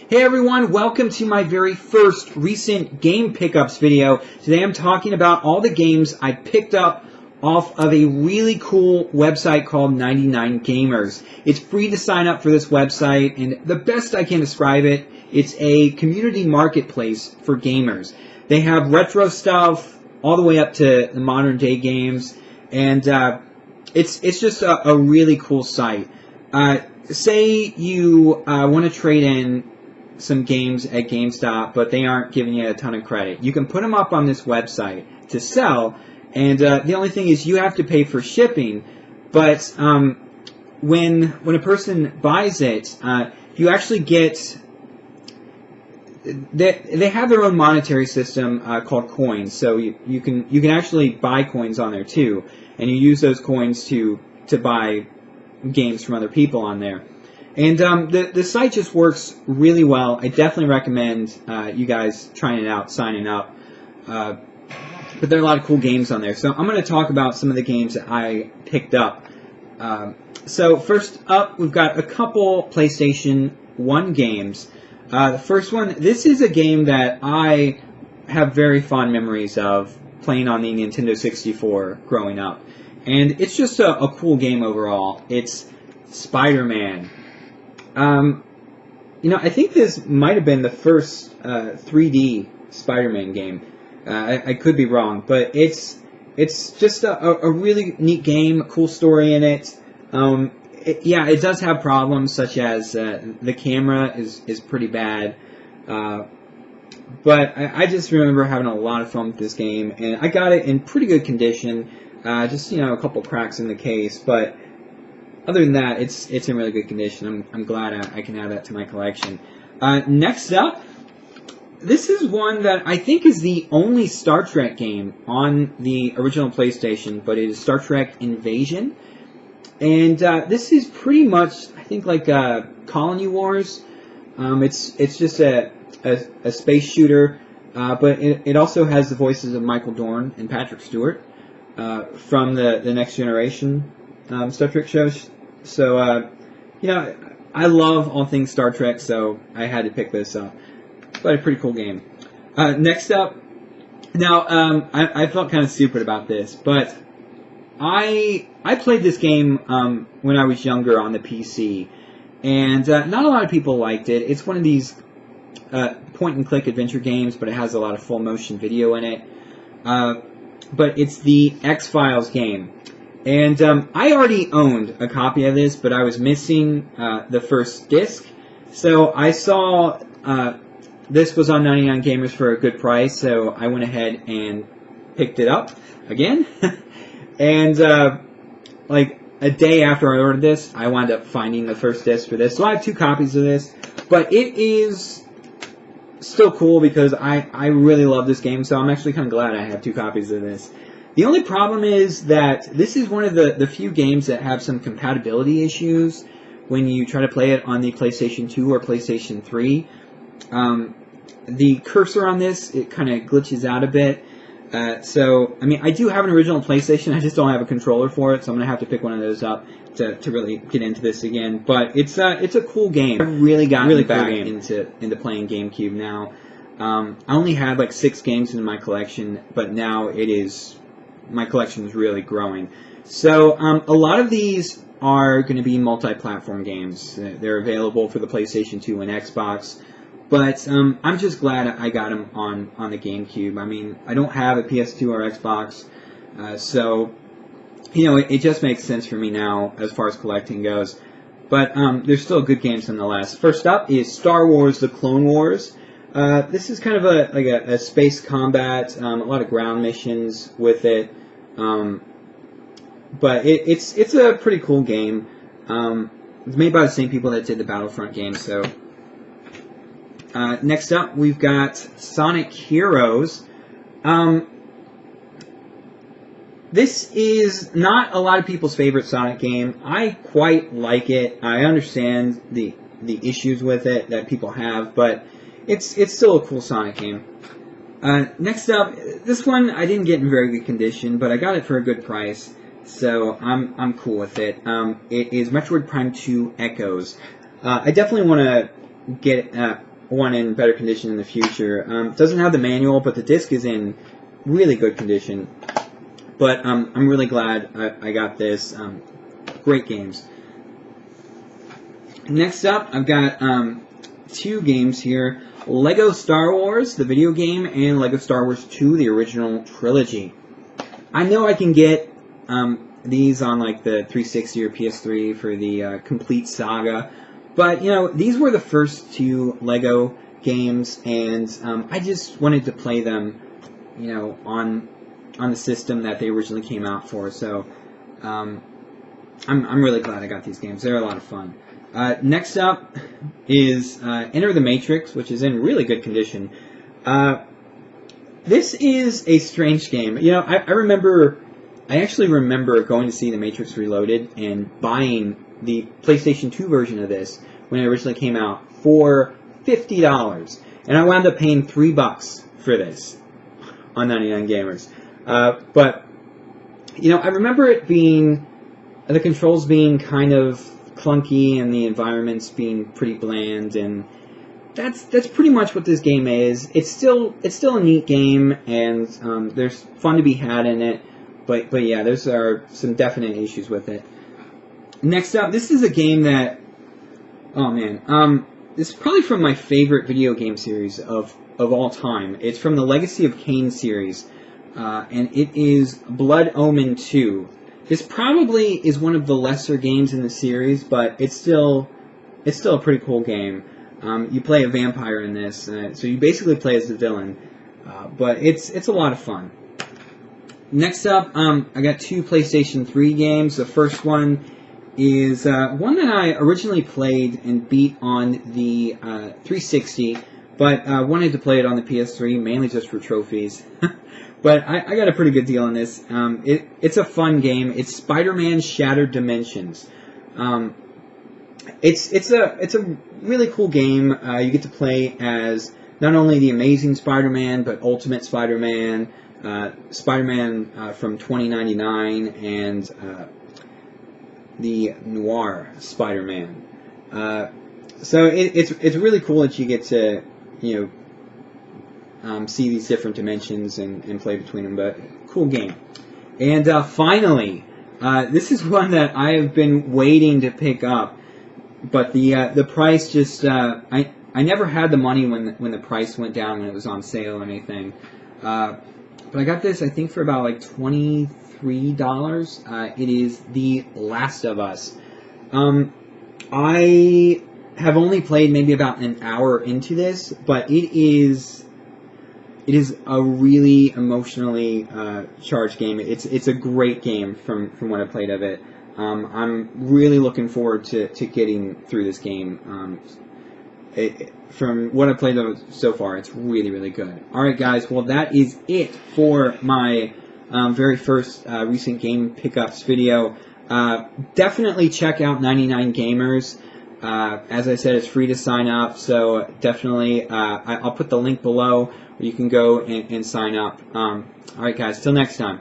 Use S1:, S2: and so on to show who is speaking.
S1: Hey everyone, welcome to my very first recent game pickups video. Today I'm talking about all the games I picked up off of a really cool website called 99Gamers. It's free to sign up for this website, and the best I can describe it, it's a community marketplace for gamers. They have retro stuff all the way up to the modern day games, and it's just a really cool site. Say you want to trade in some games at GameStop, but they aren't giving you a ton of credit. You can put them up on this website to sell, and the only thing is you have to pay for shipping. But when a person buys it, you actually get they have their own monetary system called coins. So you can actually buy coins on there too, and you use those coins to buy games from other people on there. And the site just works really well. I definitely recommend you guys trying it out, signing up. But there are a lot of cool games on there. So I'm going to talk about some of the games that I picked up. So first up, we've got a couple PlayStation 1 games. The first one, this is a game that I have very fond memories of playing on the Nintendo 64 growing up. And it's just a cool game overall. It's Spider-Man. I think this might have been the first 3D Spider-Man game. I could be wrong, but it's just a really neat game, a cool story in it. It does have problems such as the camera is pretty bad, but I just remember having a lot of fun with this game, and I got it in pretty good condition. Just a couple cracks in the case, but other than that, it's in really good condition. I'm glad I can add that to my collection. Next up, this is one that I think is the only Star Trek game on the original PlayStation, but it is Star Trek Invasion. And this is pretty much, I think, like Colony Wars. It's just a space shooter, but it also has the voices of Michael Dorn and Patrick Stewart from the Next Generation Star Trek shows. So, I love all things Star Trek, so I had to pick this up. But a pretty cool game. Next up, now, I felt kind of stupid about this, but I played this game when I was younger on the PC, and not a lot of people liked it. It's one of these point-and-click adventure games, but it has a lot of full-motion video in it. But it's the X-Files game. And I already owned a copy of this, but I was missing the first disc. So I saw this was on 99Gamers for a good price, so I went ahead and picked it up again. And like a day after I ordered this, I wound up finding the first disc for this. So I have two copies of this, but it is still cool because I really love this game, so I'm actually kind of glad I have two copies of this. The only problem is that this is one of the few games that have some compatibility issues when you try to play it on the PlayStation 2 or PlayStation 3. The cursor on this, it kind of glitches out a bit. So, I mean, I do have an original PlayStation, I just don't have a controller for it, so I'm going to have to pick one of those up to really get into this again. But it's a cool game. I've really gotten back into playing GameCube now. I only had like 6 games in my collection, but now my collection is really growing. So, a lot of these are going to be multi-platform games. They're available for the PlayStation 2 and Xbox. But I'm just glad I got them on the GameCube. I mean, I don't have a PS2 or Xbox, so it just makes sense for me now as far as collecting goes. But there's still good games nonetheless. First up is Star Wars: The Clone Wars. This is kind of a space combat, a lot of ground missions with it, but it's a pretty cool game. It's made by the same people that did the Battlefront game, so. Next up, we've got Sonic Heroes. This is not a lot of people's favorite Sonic game. I quite like it. I understand the issues with it that people have, but it's still a cool Sonic game. Next up, this one I didn't get in very good condition, but I got it for a good price, so I'm cool with it. It is Metroid Prime 2 Echoes. I definitely want to get one in better condition in the future. Doesn't have the manual, but the disc is in really good condition. But I'm really glad I got this. Great games. Next up, I've got 2 games here. Lego Star Wars, the video game, and Lego Star Wars 2, the original trilogy. I know I can get these on like the 360 or PS3 for the complete saga, but you know, these were the first 2 Lego games, and I just wanted to play them, you know, on the system that they originally came out for. So I'm really glad I got these games. They're a lot of fun. Next up is Enter the Matrix, which is in really good condition. This is a strange game. You know, I actually remember going to see The Matrix Reloaded and buying the PlayStation 2 version of this when it originally came out for $50. And I wound up paying $3 for this on 99Gamers. But, you know, I remember it being, the controls being kind of clunky and the environments being pretty bland, and that's pretty much what this game is. It's still a neat game, and there's fun to be had in it, but yeah, there are some definite issues with it. Next up, this is a game that, oh man, this is probably from my favorite video game series of all time. It's from the Legacy of Kain series, and it is Blood Omen 2. This probably is one of the lesser games in the series, but it's still a pretty cool game. You play a vampire in this, so you basically play as the villain, but it's a lot of fun. Next up, I got 2 PlayStation 3 games. The first one is one that I originally played and beat on the 360, but wanted to play it on the PS3, mainly just for trophies. But I got a pretty good deal on this. It's a fun game. It's Spider-Man Shattered Dimensions. It's a really cool game. You get to play as not only the Amazing Spider-Man, but Ultimate Spider-Man, Spider-Man from 2099, and the Noir Spider-Man. So it's really cool that you get to, you know, see these different dimensions and play between them, but cool game. And finally, this is one that I have been waiting to pick up, but the price just I never had the money when the price went down, when it was on sale or anything. But I got this, I think, for about like $23. It is The Last of Us. I have only played maybe about an hour into this, but it is a really emotionally charged game. It's a great game from what I played of it. I'm really looking forward to getting through this game. From what I played of it so far, it's really, really good. Alright guys, well that is it for my very first recent game pickups video. Definitely check out 99Gamers. As I said, it's free to sign up, so definitely I'll put the link below where you can go and sign up. Alright guys, till next time.